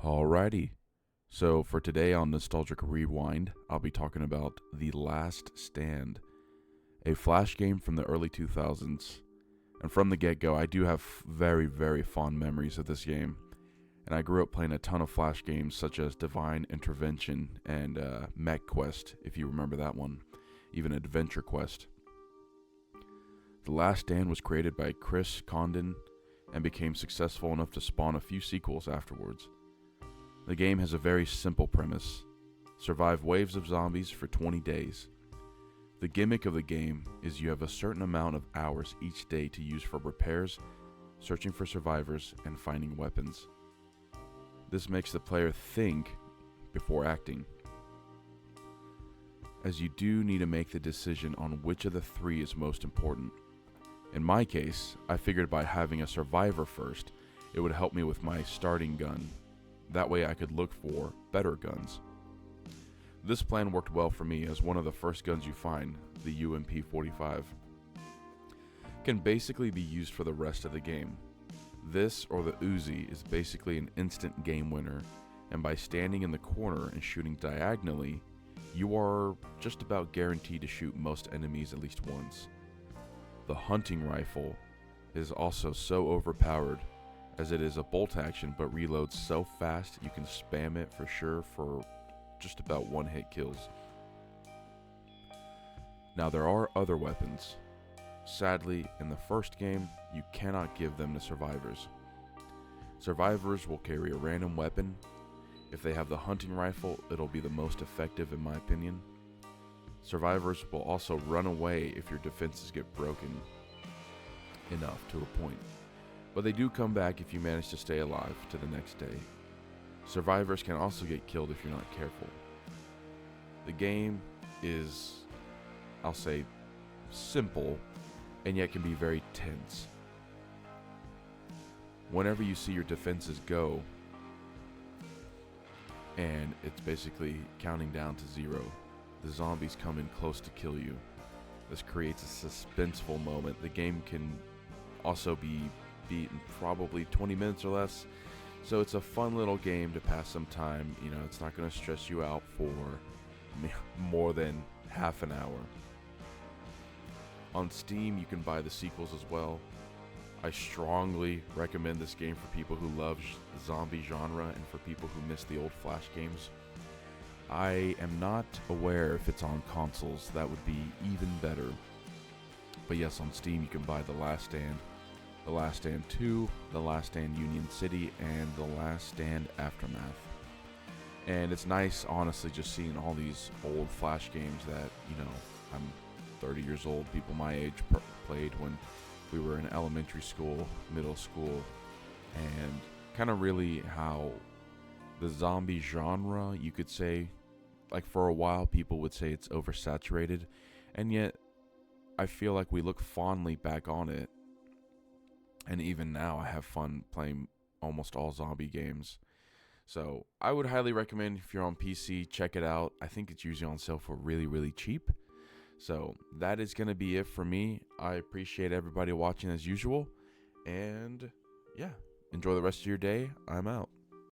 Alrighty. So for today on Nostalgic Rewind, I'll be talking about The Last Stand, a Flash game from the early 2000s. And from the get-go, I do have very, very fond memories of this game. And I grew up playing a ton of Flash games such as Divine Intervention and Mech Quest, if you remember that one, even Adventure Quest. The Last Stand was created by Chris Condon and became successful enough to spawn a few sequels afterwards. The game has a very simple premise. Survive waves of zombies for 20 days. The gimmick of the game is you have a certain amount of hours each day to use for repairs, searching for survivors, and finding weapons. This makes the player think before acting, as you do need to make the decision on which of the three is most important. In my case, I figured by having a survivor first, it would help me with my starting gun. That way I could look for better guns. This plan worked well for me, as one of the first guns you find, the UMP-45, can basically be used for the rest of the game. This, or the Uzi, is basically an instant game winner, and by standing in the corner and shooting diagonally, you are just about guaranteed to shoot most enemies at least once. The hunting rifle is also so overpowered, as it is a bolt action but reloads so fast you can spam it for sure for just about one-hit kills. Now there are other weapons. Sadly, in the first game, you cannot give them to survivors. Survivors will carry a random weapon. If they have the hunting rifle, it'll be the most effective in my opinion. Survivors will also run away if your defenses get broken enough to a point, but they do come back if you manage to stay alive to the next day. Survivors can also get killed if you're not careful. The game is, I'll say, simple, and yet can be very tense. Whenever you see your defenses go, and it's basically counting down to zero, the zombies come in close to kill you. This creates a suspenseful moment. The game can also be beaten probably 20 minutes or less, so it's a fun little game to pass some time. You know, it's not going to stress you out for more than half an hour. On Steam, you can buy the sequels as well. I strongly recommend this game for people who love the zombie genre and for people who miss the old Flash games. I am not aware if it's on consoles. That would be even better. But yes, on Steam you can buy The Last Stand, The Last Stand 2, The Last Stand Union City, and The Last Stand Aftermath. And it's nice, honestly, just seeing all these old Flash games that, you know, I'm 30 years old, people my age played when we were in elementary school, middle school, and kind of really how the zombie genre, you could say, like for a while people would say it's oversaturated, and yet I feel like we look fondly back on it, and even now I have fun playing almost all zombie games. So I would highly recommend, if you're on PC, check it out. I think it's usually on sale for really, really cheap. So that is going to be it for me. I appreciate everybody watching as usual, and yeah, enjoy the rest of your day. I'm out.